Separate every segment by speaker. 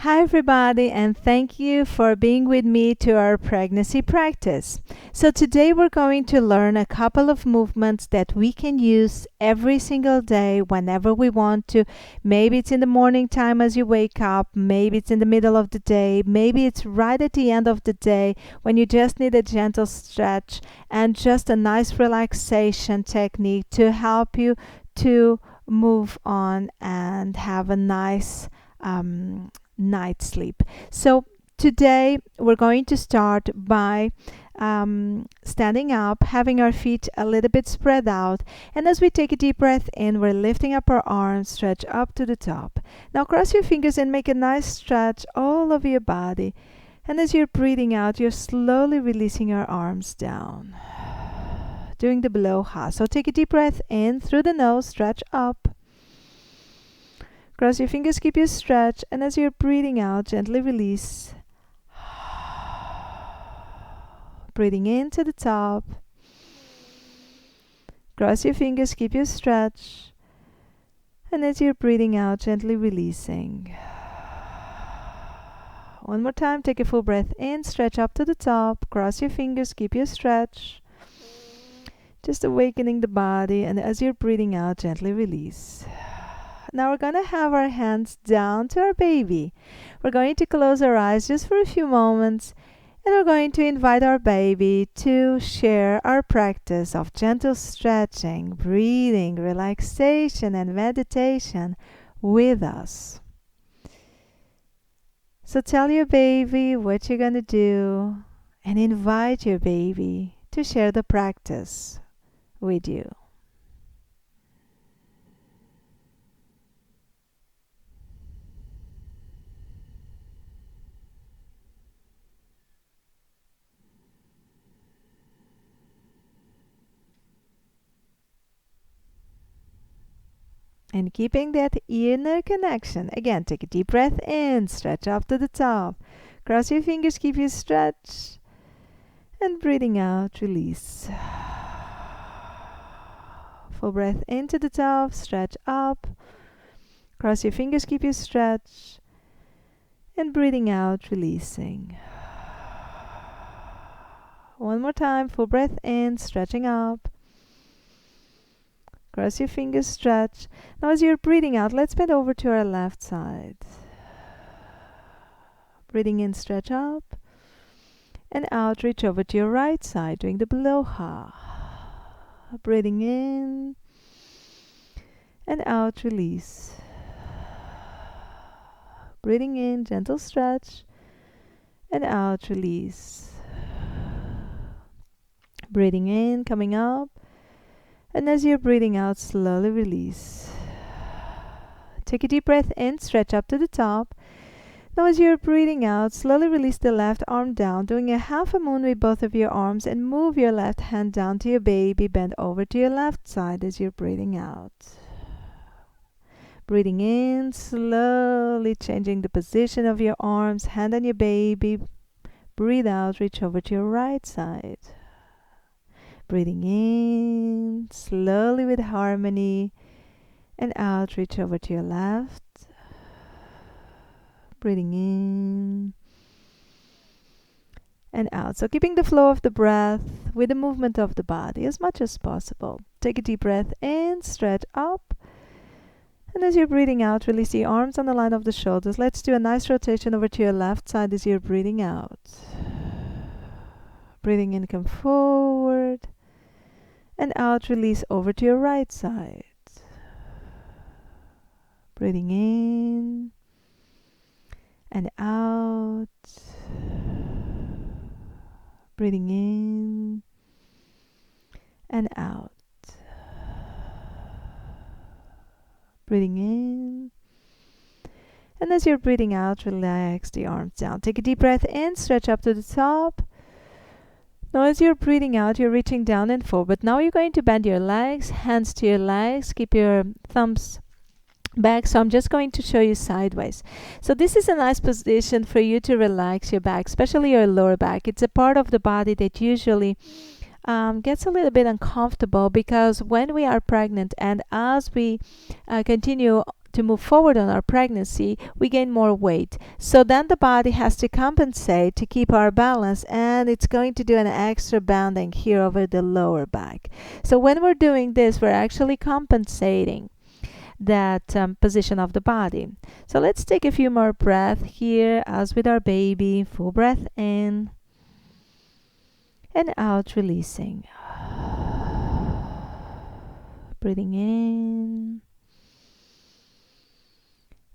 Speaker 1: Hi, everybody, and thank you for being with me to our pregnancy practice. So, today we're going to learn a couple of movements that we can use every single day whenever we want to. Maybe it's in the morning time as you wake up, maybe it's in the middle of the day, maybe it's right at the end of the day when you just need a gentle stretch and just a nice relaxation technique to help you to move on and have a nice night sleep. So today we're going to start by standing up, having our feet a little bit spread out, and as we take a deep breath in, we're lifting up our arms, stretch up to the top. Now cross your fingers and make a nice stretch all over your body, and as you're breathing out, you're slowly releasing your arms down, doing the below ha. So take a deep breath in through the nose, stretch up. Cross your fingers, keep your stretch, and as you're breathing out, gently release. Breathing in to the top. Cross your fingers, keep your stretch, and as you're breathing out, gently releasing. One more time, take a full breath in, stretch up to the top, cross your fingers, keep your stretch. Just awakening the body, and as you're breathing out, gently release. Now we're going to have our hands down to our baby. We're going to close our eyes just for a few moments, and we're going to invite our baby to share our practice of gentle stretching, breathing, relaxation, and meditation with us. So tell your baby what you're going to do and invite your baby to share the practice with you. And keeping that inner connection. Again, take a deep breath in, stretch up to the top. Cross your fingers, keep your stretch. And breathing out, release. Full breath into the top, stretch up. Cross your fingers, keep your stretch. And breathing out, releasing. One more time, full breath in, stretching up. Cross your fingers, stretch. Now as you're breathing out, let's bend over to our left side. Breathing in, stretch up. And out, reach over to your right side, doing the below ha. Breathing in. And out, release. Breathing in, gentle stretch. And out, release. Breathing in, coming up. And as you're breathing out, slowly release. Take a deep breath in, stretch up to the top. Now as you're breathing out, slowly release the left arm down, doing a half a moon with both of your arms, and move your left hand down to your baby, bend over to your left side as you're breathing out. Breathing in, slowly changing the position of your arms, hand on your baby. Breathe out, reach over to your right side. Breathing in, slowly with harmony, and out, reach over to your left. Breathing in, and out. So keeping the flow of the breath with the movement of the body as much as possible. Take a deep breath in, stretch up, and as you're breathing out, release the arms on the line of the shoulders. Let's do a nice rotation over to your left side as you're breathing out. Breathing in, come forward. And out, release over to your right side. Breathing in. And out. Breathing in. And out. Breathing in. And as you're breathing out, relax the arms down. Take a deep breath in, stretch up to the top. Now as you're breathing out, you're reaching down and forward. Now you're going to bend your legs, hands to your legs, keep your thumbs back. So I'm just going to show you sideways. So this is a nice position for you to relax your back, especially your lower back. It's a part of the body that usually gets a little bit uncomfortable because when we are pregnant and as we continue to move forward on our pregnancy, we gain more weight. So then the body has to compensate to keep our balance, and it's going to do an extra bending here over the lower back. So when we're doing this, we're actually compensating that position of the body. So let's take a few more breaths here as with our baby. Full breath in and out, releasing. Breathing in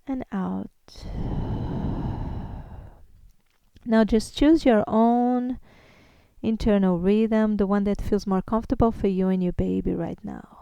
Speaker 1: and out. Now just choose your own internal rhythm, the one that feels more comfortable for you and your baby right now.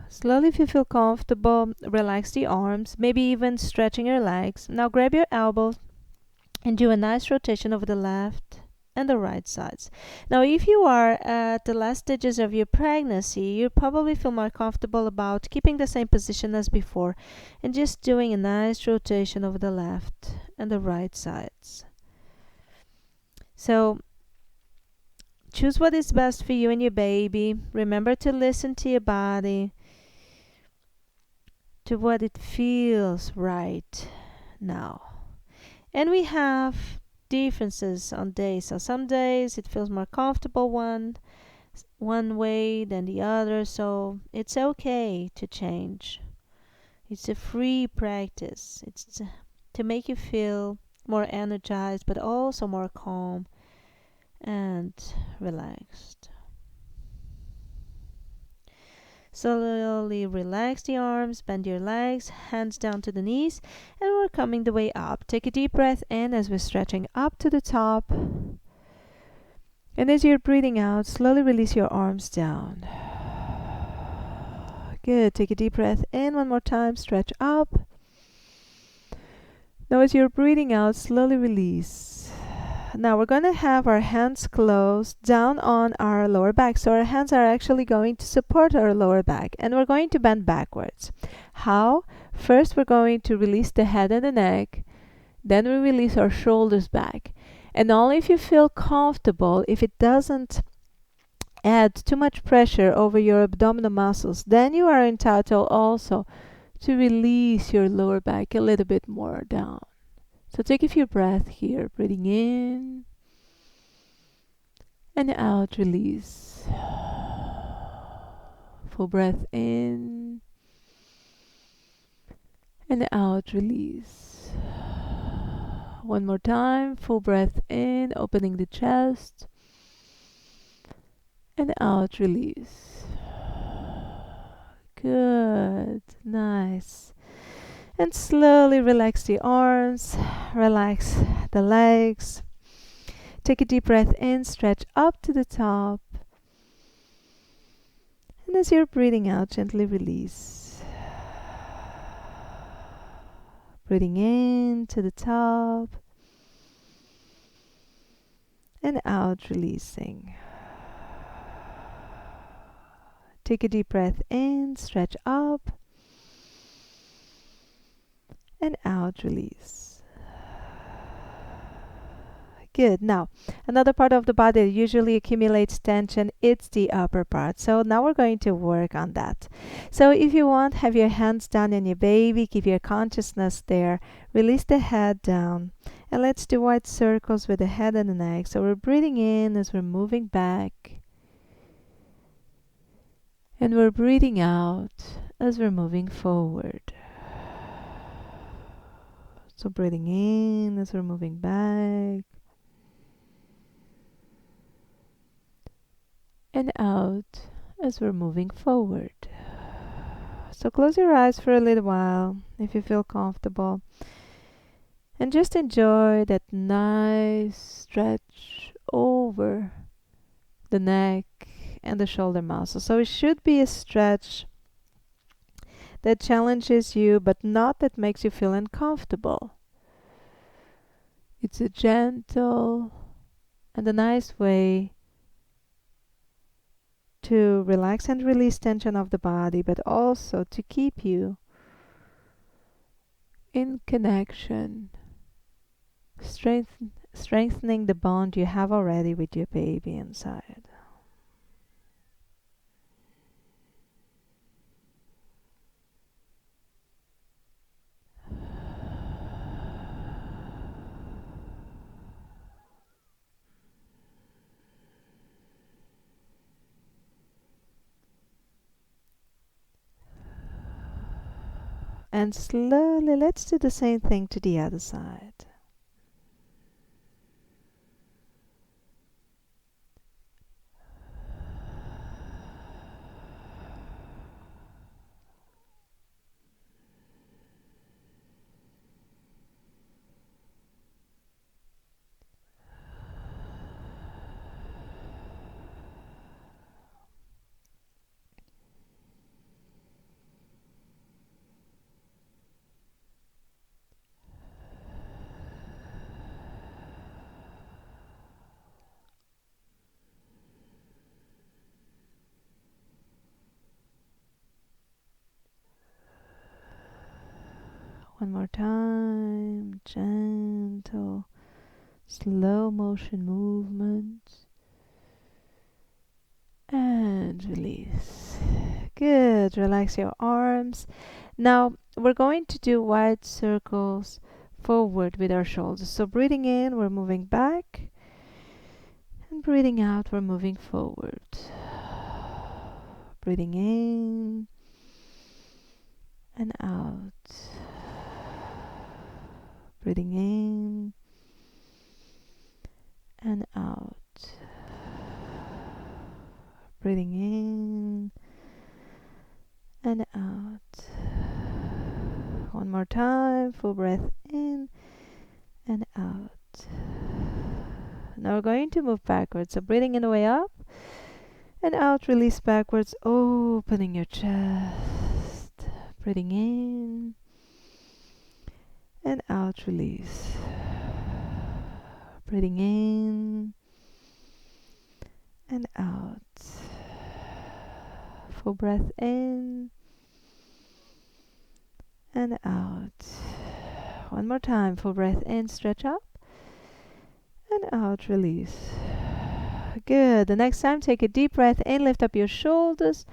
Speaker 1: Slowly, if you feel comfortable, relax the arms, maybe even stretching your legs. Now grab your elbows and do a nice rotation over the left and the right sides. Now, if you are at the last stages of your pregnancy, you probably feel more comfortable about keeping the same position as before and just doing a nice rotation over the left and the right sides. So, choose what is best for you and your baby. Remember to listen to your body, to what it feels right now. And we have differences on days. So some days it feels more comfortable one way than the other. So it's okay to change. It's a free practice. It's to make you feel more energized, but also more calm and relaxed. Slowly relax the arms, bend your legs, hands down to the knees, and we're coming the way up. Take a deep breath in as we're stretching up to the top. And as you're breathing out, slowly release your arms down. Good. Take a deep breath in one more time, stretch up. Now as you're breathing out, slowly release. Now we're going to have our hands closed down on our lower back. So our hands are actually going to support our lower back, and we're going to bend backwards. How? First we're going to release the head and the neck. Then we release our shoulders back. And only if you feel comfortable, if it doesn't add too much pressure over your abdominal muscles, then you are entitled also to release your lower back a little bit more down. So take a few breaths here, breathing in and out, release. Full breath in and out, release. One more time, full breath in, opening the chest and out, release. Good, nice. And slowly relax the arms, relax the legs. Take a deep breath in, stretch up to the top. And as you're breathing out, gently release. Breathing in to the top. And out, releasing. Take a deep breath in, stretch up. And out, release. Good. Now, another part of the body that usually accumulates tension, it's the upper part. So now we're going to work on that. So if you want, have your hands down on your baby, keep your consciousness there, release the head down. And let's do wide circles with the head and the neck. So we're breathing in as we're moving back. And we're breathing out as we're moving forward. So breathing in as we're moving back. And out as we're moving forward. So close your eyes for a little while if you feel comfortable. And just enjoy that nice stretch over the neck and the shoulder muscles. So it should be a stretch that challenges you, but not that makes you feel uncomfortable. It's a gentle and a nice way to relax and release tension of the body, but also to keep you in connection, strengthening the bond you have already with your baby inside. And slowly, let's do the same thing to the other side. One more time, gentle, slow motion movement. And release. Good. Relax your arms. Now we're going to do wide circles forward with our shoulders. So breathing in, we're moving back. And breathing out, we're moving forward. Breathing in and out. Breathing in and out. Breathing in and out. One more time, full breath in and out. Now we're going to move backwards. So breathing in the way up and out, release backwards, opening your chest. Breathing in and out, release. Breathing in and out. Full breath in and out. One more time, full breath in, stretch up and out, release. Good. The next time, take a deep breath in, lift up your shoulders.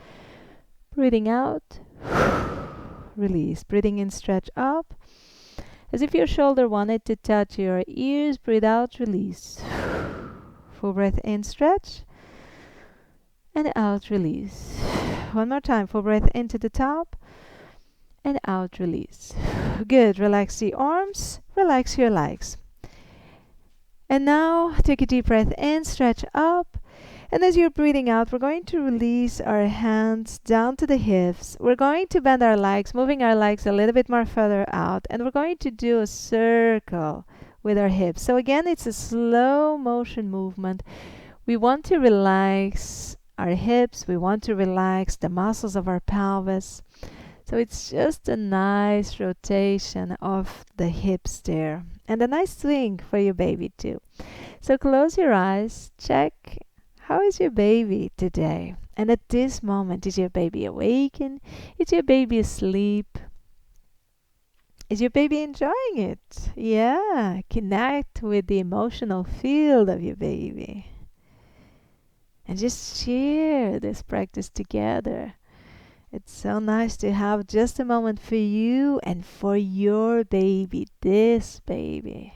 Speaker 1: Breathing out, release. Breathing in, stretch up. As if your shoulder wanted to touch your ears, breathe out, release. Full breath in, stretch. And out, release. One more time, full breath into the top. And out, release. Good. Relax the arms, relax your legs. And now take a deep breath in, stretch up. And as you're breathing out, we're going to release our hands down to the hips. We're going to bend our legs, moving our legs a little bit more further out. And we're going to do a circle with our hips. So again, it's a slow motion movement. We want to relax our hips. We want to relax the muscles of our pelvis. So it's just a nice rotation of the hips there. And a nice swing for your baby too. So close your eyes, check how is your baby today. And at this moment, is your baby awakened? Is your baby asleep? Is your baby enjoying it? Yeah, connect with the emotional field of your baby. And just share this practice together. It's so nice to have just a moment for you and for your baby, this baby.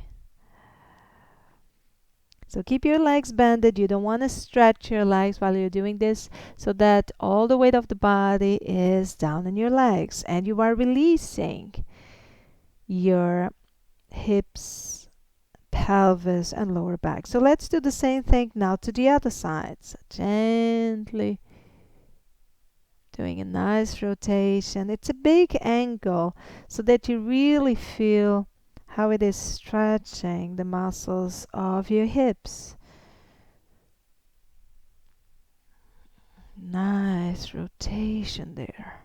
Speaker 1: So keep your legs bended. You don't want to stretch your legs while you're doing this so that all the weight of the body is down on your legs and you are releasing your hips, pelvis, and lower back. So let's do the same thing now to the other side. So gently doing a nice rotation. It's a big angle so that you really feel how it is stretching the muscles of your hips. Nice rotation there.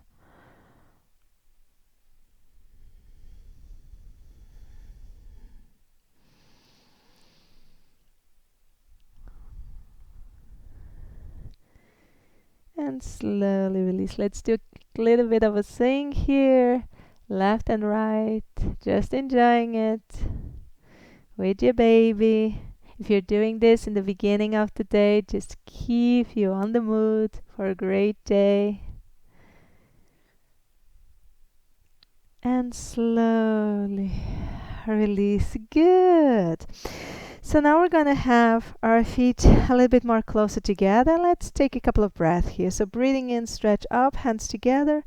Speaker 1: and slowly release. Let's do a little bit of a swing here, left and right, just enjoying it with your baby. If you're doing this in the beginning of the day, just keep you on the mood for a great day. And slowly release. Good. So now we're going to have our feet a little bit more closer together. Let's take a couple of breaths here. So breathing in, stretch up, hands together.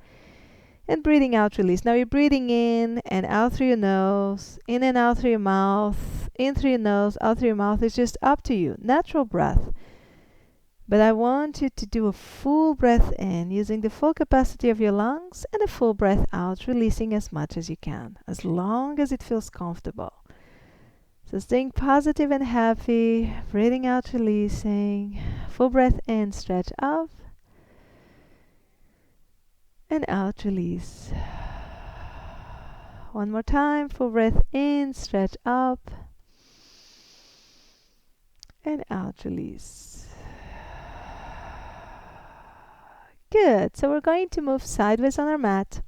Speaker 1: And breathing out, release. Now you're breathing in and out through your nose, in and out through your mouth, in through your nose, out through your mouth. It's just up to you. Natural breath. But I want you to do a full breath in, using the full capacity of your lungs, and a full breath out, releasing as much as you can, as long as it feels comfortable. So staying positive and happy, breathing out, releasing. Full breath in, stretch up. And out, release. One more time, full breath in, stretch up. And out, release. Good. So we're going to move sideways on our mat.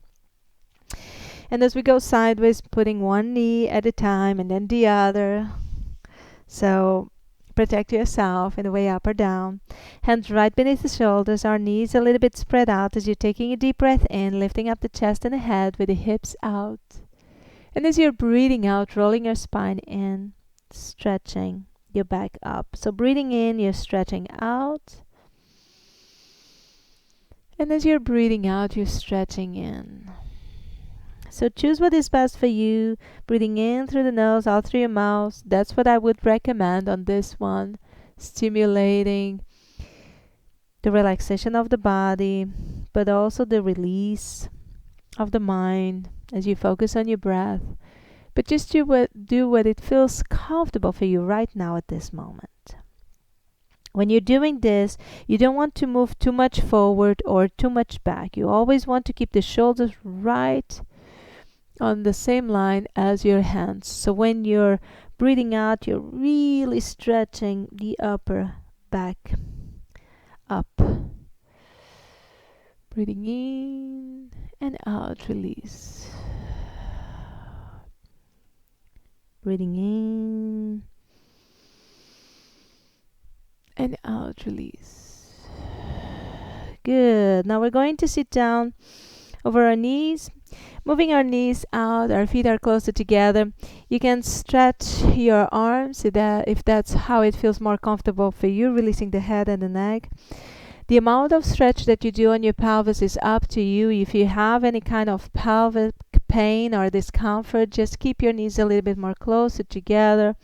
Speaker 1: And as we go sideways, putting one knee at a time and then the other. So protect yourself in the way up or down. Hands right beneath the shoulders, our knees a little bit spread out as you're taking a deep breath in, lifting up the chest and the head with the hips out. And as you're breathing out, rolling your spine in, stretching your back up. So breathing in, you're stretching out. And as you're breathing out, you're stretching in. So choose what is best for you. Breathing in through the nose, out through your mouth. That's what I would recommend on this one. Stimulating the relaxation of the body, but also the release of the mind as you focus on your breath. But just do what it feels comfortable for you right now at this moment. When you're doing this, you don't want to move too much forward or too much back. You always want to keep the shoulders right on the same line as your hands. So when you're breathing out, you're really stretching the upper back up. Breathing in and out, release. Breathing in and out, release. Good. Now we're going to sit down over our knees, moving our knees out. Our feet are closer together. You can stretch your arms if that's how it feels more comfortable for you, releasing the head and the neck. The amount of stretch that you do on your pelvis is up to you. If you have any kind of pelvic pain or discomfort, just keep your knees a little bit more closer together.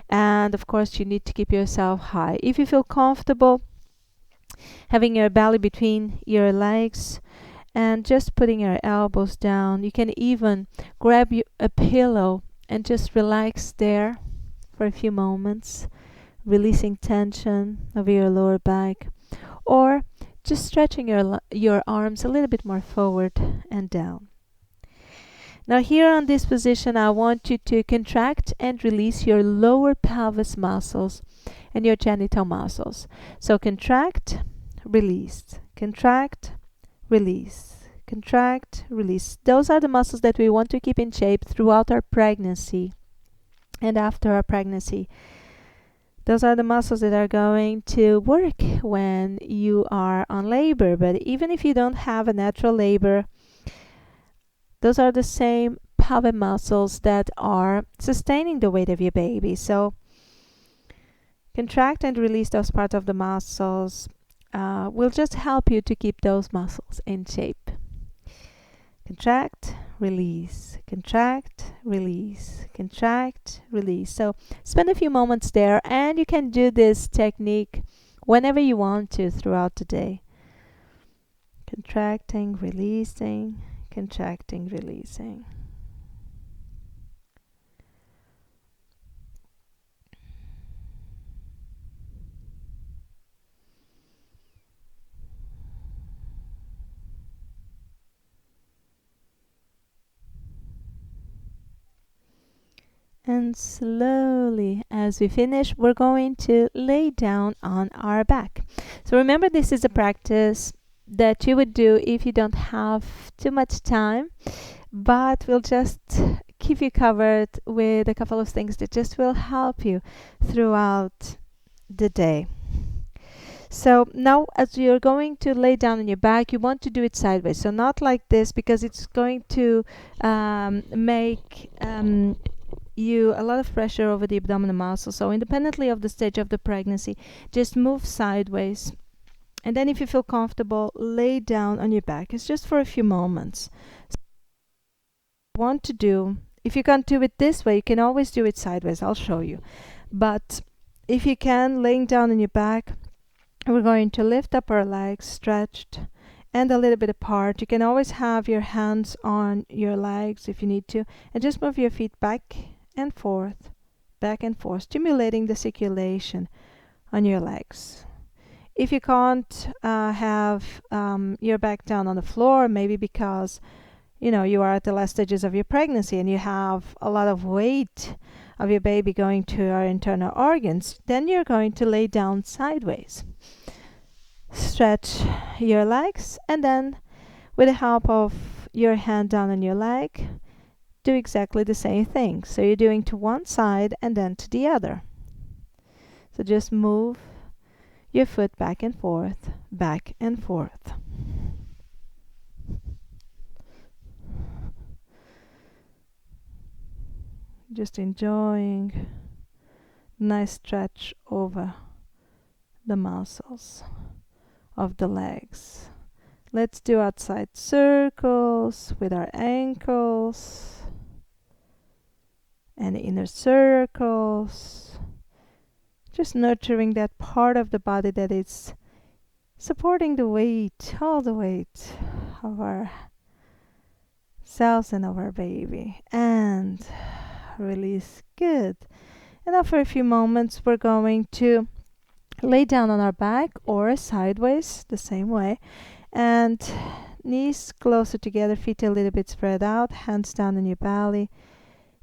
Speaker 1: And of course, you need to keep yourself high. If you feel comfortable having your belly between your legs and just putting your elbows down, you can even grab a pillow and just relax there for a few moments, releasing tension over your lower back, or just stretching your arms a little bit more forward and down. Now here on this position, I want you to contract and release your lower pelvis muscles and your genital muscles. So contract, release, contract, release, contract, release. Those are the muscles that we want to keep in shape throughout our pregnancy and after our pregnancy. Those are the muscles that are going to work when you are on labor. But even if you don't have a natural labor, those are the same pelvic muscles that are sustaining the weight of your baby. So contract and release those parts of the muscles will just help you to keep those muscles in shape. Contract, release, contract, release, contract, release. So spend a few moments there, and you can do this technique whenever you want to throughout the day. Contracting, releasing, contracting, releasing. And slowly, as we finish, we're going to lay down on our back. So remember, this is a practice that you would do if you don't have too much time, but we'll just keep you covered with a couple of things that just will help you throughout the day. So now as you're going to lay down on your back, you want to do it sideways. So not like this, because it's going to make you a lot of pressure over the abdominal muscle. So independently of the stage of the pregnancy, just move sideways. And then if you feel comfortable, lay down on your back. It's just for a few moments. So what you want to do, if you can't do it this way, you can always do it sideways. I'll show you. But if you can, laying down on your back, we're going to lift up our legs stretched and a little bit apart. You can always have your hands on your legs if you need to, and just move your feet back and forth, stimulating the circulation on your legs. If you can't have your back down on the floor, maybe because you are at the last stages of your pregnancy and you have a lot of weight of your baby going to our internal organs, then you're going to lay down sideways. Stretch your legs, and then with the help of your hand down on your leg, do exactly the same thing. So you're doing to one side and then to the other. So just move your foot back and forth, back and forth. Just enjoying nice stretch over the muscles of the legs. Let's do outside circles with our ankles and inner circles. Just nurturing that part of the body that is supporting the weight, all the weight of our cells and of our baby. And release. Good. And now for a few moments we're going to lay down on our back or sideways the same way, and knees closer together, feet a little bit spread out, hands down on your belly.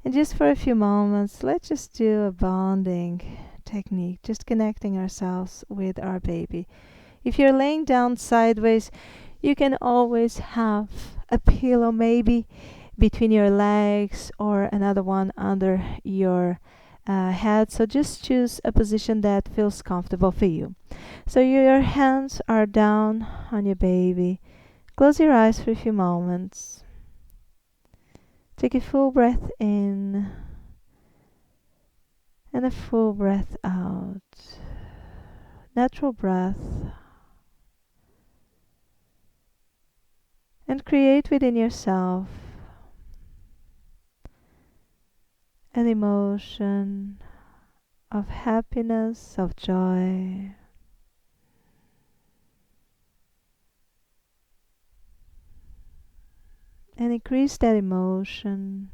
Speaker 1: And just for a few moments, let's just do a bonding technique, just connecting ourselves with our baby. If you're laying down sideways, you can always have a pillow maybe between your legs or another one under your head. So just choose a position that feels comfortable for you. So your hands are down on your baby. Close your eyes for a few moments. Take a full breath in and a full breath out. Natural breath. And create within yourself an emotion of happiness, of joy. And increase that emotion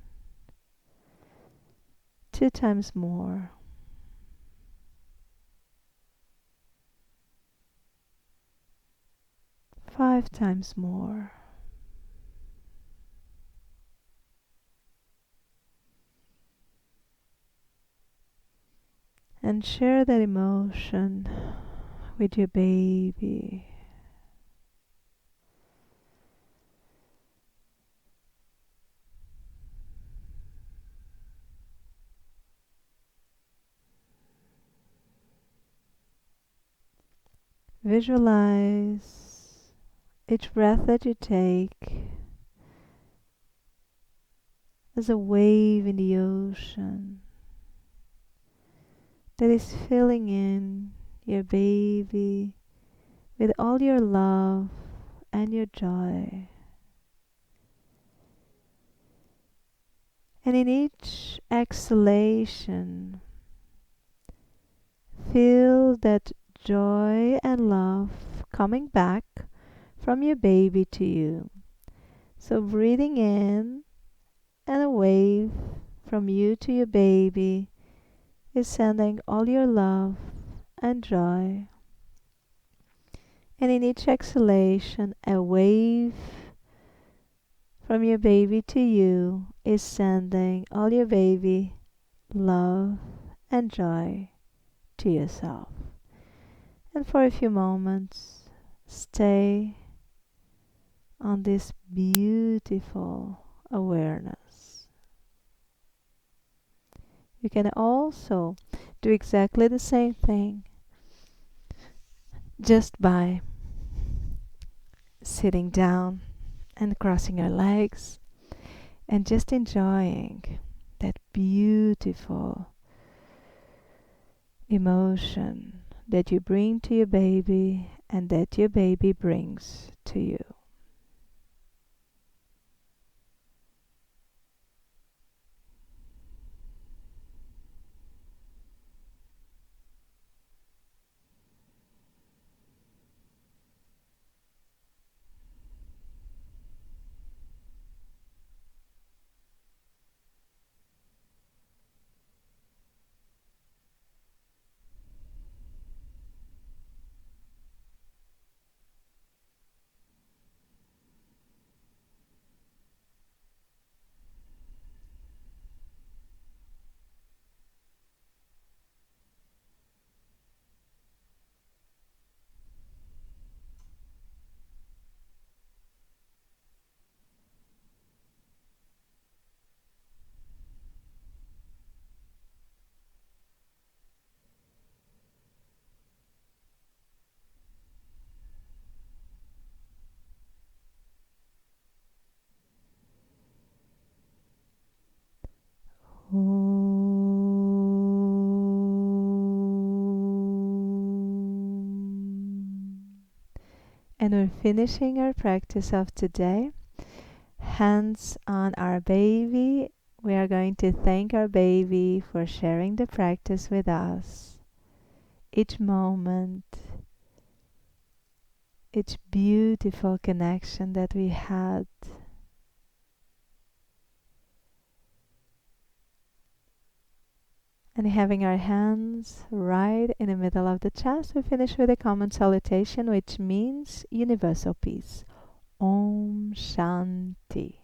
Speaker 1: 2 times more. Five times more. And share that emotion with your baby. Visualize each breath that you take as a wave in the ocean that is filling in your baby with all your love and your joy. And in each exhalation, feel that joy and love coming back from your baby to you. So breathing in, and a wave from you to your baby is sending all your love and joy. And in each exhalation, a wave from your baby to you is sending all your baby love and joy to yourself. And for a few moments, stay on this beautiful awareness. You can also do exactly the same thing just by sitting down and crossing your legs and just enjoying that beautiful emotion that you bring to your baby and that your baby brings to you. And we're finishing our practice of today. Hands on our baby. We are going to thank our baby for sharing the practice with us. Each moment, each beautiful connection that we had. And having our hands right in the middle of the chest, we finish with a common salutation, which means universal peace. Om Shanti.